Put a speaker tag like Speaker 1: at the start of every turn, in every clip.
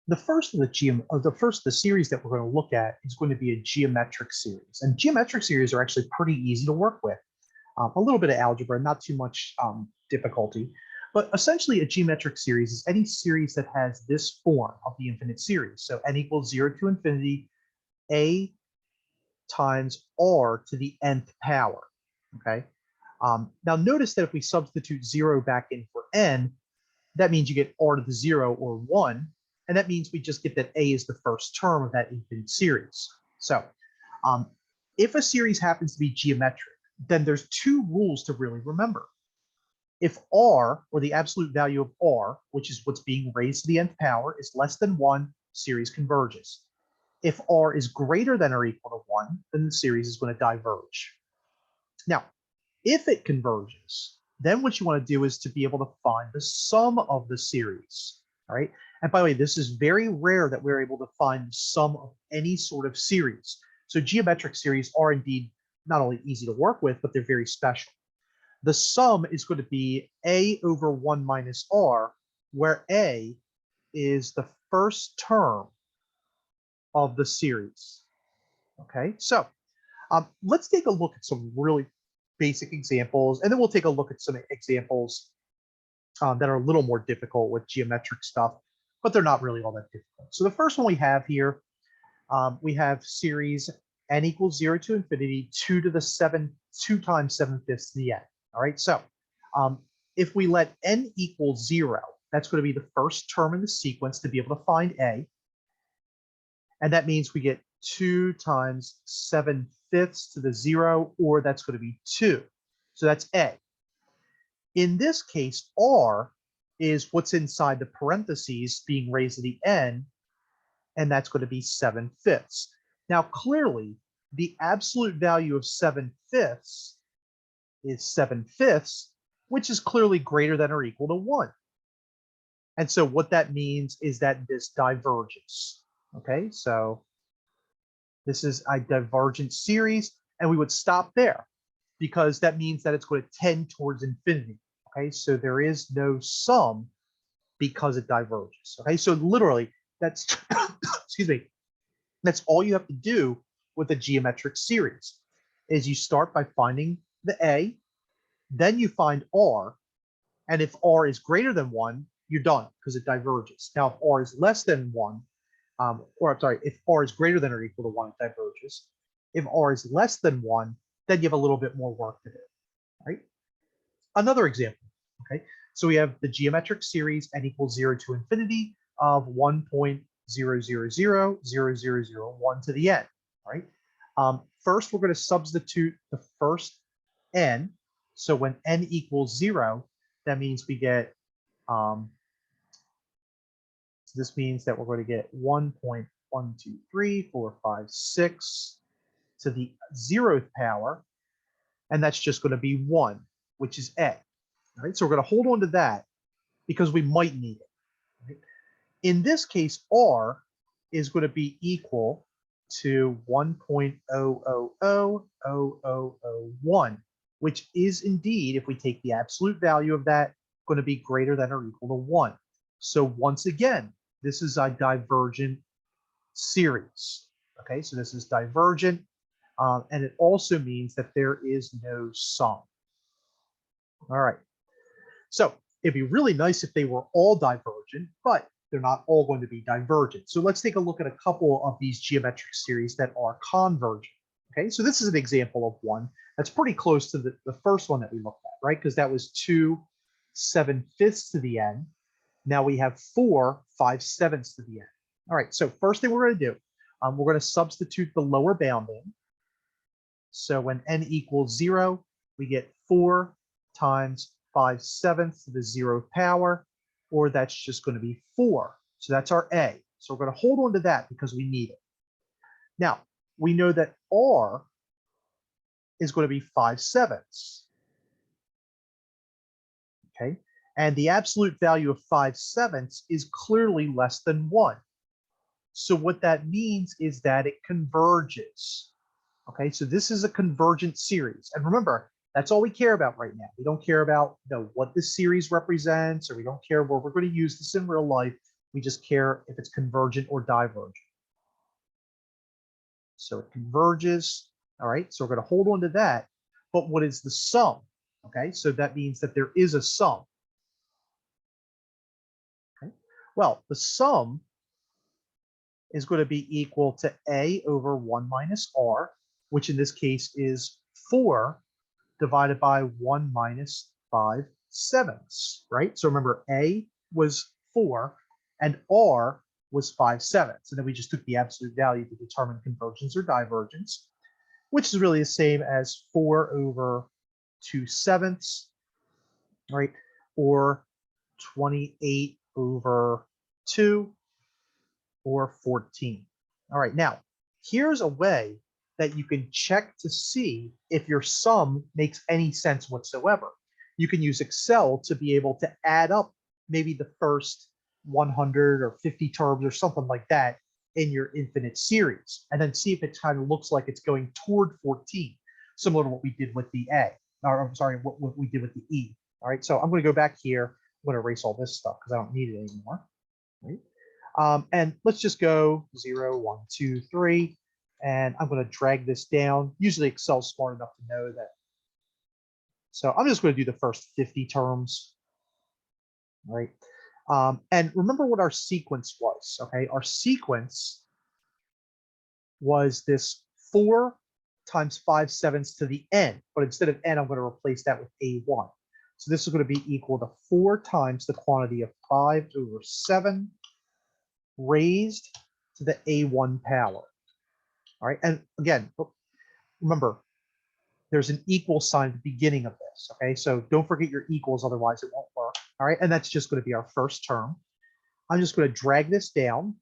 Speaker 1: The series that we're going to look at is going to be a geometric series, and geometric series are actually pretty easy to work with. A little bit of algebra, not too much difficulty, but essentially a geometric series is any series that has this form of the infinite series. So n equals 0 to infinity, a times r to the nth power. Okay. Now notice that if we substitute 0 back in for n, that means you get r to the 0 or 1, and that means we just get that a is the first term of that infinite series. So if a series happens to be geometric, then there's two rules to really remember. If r, or the absolute value of r, which is what's being raised to the nth power, is less than 1, series converges. If r is greater than or equal to 1, then the series is going to diverge. Now, if it converges, then what you want to do is to be able to find the sum of the series. All right. And by the way, this is very rare that we're able to find the sum of any sort of series. So geometric series are indeed not only easy to work with, but they're very special. The sum is going to be a over 1 minus r, where a is the first term of the series. Okay, so let's take a look at some really basic examples, and then we'll take a look at some examples that are a little more difficult with geometric stuff, but they're not really all that difficult. So the first one we have here, we have series n equals 0 to infinity, 2 times 7/5 to the n. All right, so if we let n equal 0, that's going to be the first term in the sequence to be able to find a. And that means we get 2 times 7/5 to the 0, or that's going to be 2. So that's a. In this case, r is what's inside the parentheses being raised to the n, and that's going to be 7/5. Now, clearly, the absolute value of 7/5 is 7/5, which is clearly greater than or equal to 1. And so what that means is that this diverges. Okay, so this is a divergent series, and we would stop there because that means that it's going to tend towards infinity. Okay, so there is no sum because it diverges. Okay, so literally that's excuse me, that's all you have to do with a geometric series is you start by finding the a, then you find r, and if r is greater than 1, you're done because it diverges. Now, if r is less than 1, or I'm sorry, if r is greater than or equal to 1, it diverges. If r is less than 1, then you have a little bit more work to do. Right? Another example. Okay, so we have the geometric series n equals 0 to infinity of 1.0000001 to the n. Right? First, we're going to substitute the first n. So when n equals 0, that means we get this means that we're going to get 1.1234566 to the 0th power, and that's just going to be 1, which is a. All right, so we're going to hold on to that because we might need it. Right? In this case, r is going to be equal to 1.0000001, which is indeed, if we take the absolute value of that, going to be greater than or equal to 1. So once again, this is a divergent series. Okay, so this is divergent, and it also means that there is no sum. All right, so it'd be really nice if they were all divergent, but they're not all going to be divergent. So let's take a look at a couple of these geometric series that are convergent. Okay, so this is an example of one that's pretty close to the first one that we looked at, right? Because that was 2 7/5 to the n. Now we have 4 5/7 to the n. All right, so first thing we're going to do, we're going to substitute the lower bound in. So when n equals 0, we get 4 times 5/7 to the 0th power, or that's just going to be 4. So that's our a. So we're going to hold on to that because we need it. Now, we know that r is going to be 5/7. Okay, and the absolute value of 5/7 is clearly less than 1. So what that means is that it converges. Okay, so this is a convergent series. And remember, that's all we care about right now. We don't care about what this series represents, or we don't care where we're going to use this in real life. We just care if it's convergent or divergent. So it converges. All right, so we're going to hold on to that. But what is the sum? Okay, so that means that there is a sum. Okay, well, the sum is going to be equal to a over 1 minus r, which in this case is 4 divided by 1 minus 5/7, right? So remember, a was 4 and r was 5/7. And then we just took the absolute value to determine convergence or divergence, which is really the same as 4 over 2/7, right? Or 28 over 2 or 14. All right, now here's a way that you can check to see if your sum makes any sense whatsoever. You can use Excel to be able to add up maybe the first 100 or 50 terms or something like that in your infinite series, and then see if it kind of looks like it's going toward 14, similar to what we did with the A, or I'm sorry, what we did with the E. All right, so I'm going to go back here. I'm going to erase all this stuff because I don't need it anymore. Right? And let's just go 0, 1, 2, 3. And I'm going to drag this down. Usually Excel's smart enough to know that. So I'm just going to do the first 50 terms. All right. And remember what our sequence was. Okay. Our sequence was this 4 times 5/7 to the n. But instead of n, I'm going to replace that with a1. So this is going to be equal to 4 times the quantity of 5 over 7 raised to the a1 power. All right, and again, remember, there's an equal sign at the beginning of this, okay? So don't forget your equals, otherwise it won't work. All right, and that's just going to be our first term. I'm just going to drag this down,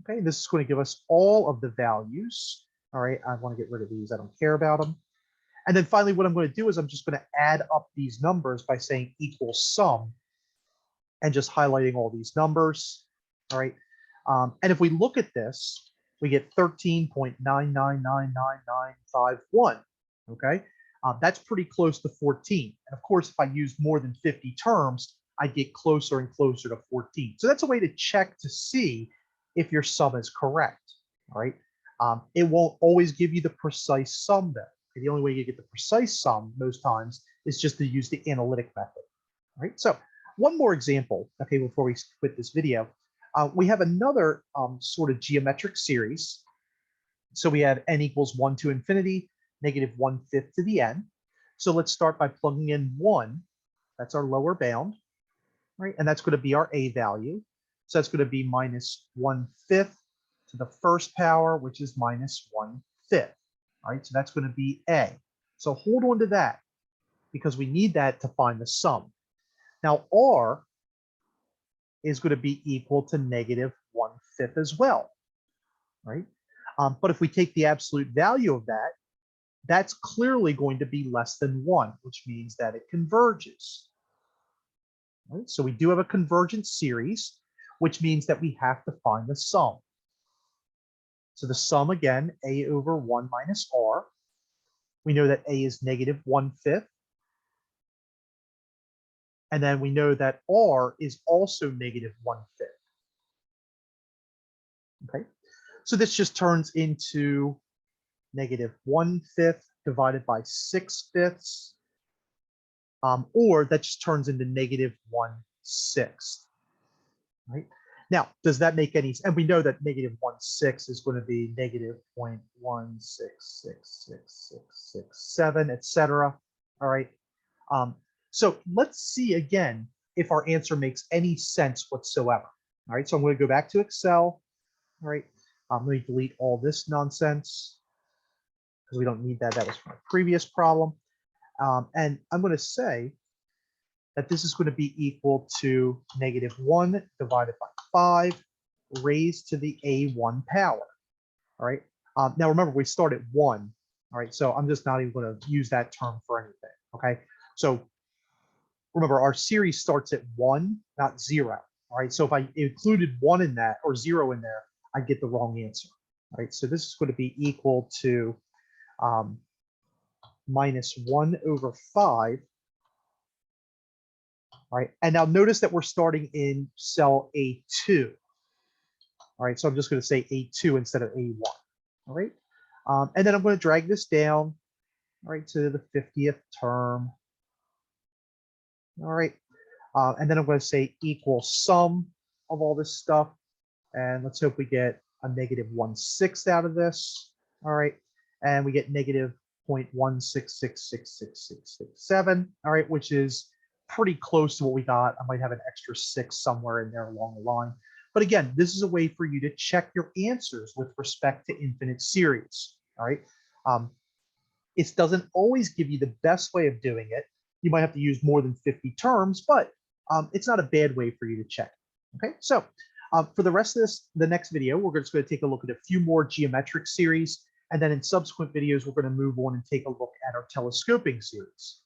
Speaker 1: okay? This is going to give us all of the values. All right, I want to get rid of these. I don't care about them. And then finally, what I'm going to do is I'm just going to add up these numbers by saying equal sum and just highlighting all these numbers. All right, and if we look at this, we get 13.9999951. Okay, that's pretty close to 14. And of course, if I use more than 50 terms, I get closer and closer to 14. So that's a way to check to see if your sum is correct. All right, it won't always give you the precise sum though. The only way you get the precise sum most times is just to use the analytic method. All right, so one more example, okay, before we quit this video. We have another sort of geometric series. So we have n equals 1 to infinity, negative 1/5 to the n. So let's start by plugging in 1. That's our lower bound, right? And that's going to be our a value. So that's going to be minus 1/5 to the first power, which is minus 1/5. All right, so that's going to be a. So hold on to that because we need that to find the sum. Now r is going to be equal to negative 1/5 as well, right? But if we take the absolute value of that, that's clearly going to be less than 1, which means that it converges. Right? So we do have a convergent series, which means that we have to find the sum. So the sum, again, a over 1 minus r. We know that a is negative 1/5. And then we know that r is also negative 1/5. Okay, so this just turns into negative 1/5 divided by 6/5, or that just turns into negative 1/6. Right? Now, does that make any sense? And we know that negative 1/6 is going to be negative 0.1666667, etc. All right. So let's see again if our answer makes any sense whatsoever. All right. So I'm going to go back to Excel. All right. Let me delete all this nonsense because we don't need that. That was from a previous problem. And I'm going to say that this is going to be equal to negative 1 divided by 5 raised to the a1 power. All right. Now remember, we start at 1. All right. So I'm just not even going to use that term for anything. Okay. So remember, our series starts at 1, not 0. All right. So if I included 1 in that or 0 in there, I'd get the wrong answer. All right. So this is going to be equal to minus 1 over 5 All right, and now notice that we're starting in cell A2. All right, so I'm just going to say A2 instead of A1. All right, and then I'm going to drag this down, all right, to the 50th term. All right, and then I'm going to say equal sum of all this stuff. And let's hope we get a negative 1/6 out of this. All right, and we get negative 0.1666667. All right, which is pretty close to what we got. I might have an extra 6 somewhere in there along the line. But again, this is a way for you to check your answers with respect to infinite series. All right. It doesn't always give you the best way of doing it. You might have to use more than 50 terms, but it's not a bad way for you to check. Okay, so for the rest of the next video, we're just going to take a look at a few more geometric series. And then in subsequent videos, we're going to move on and take a look at our telescoping series.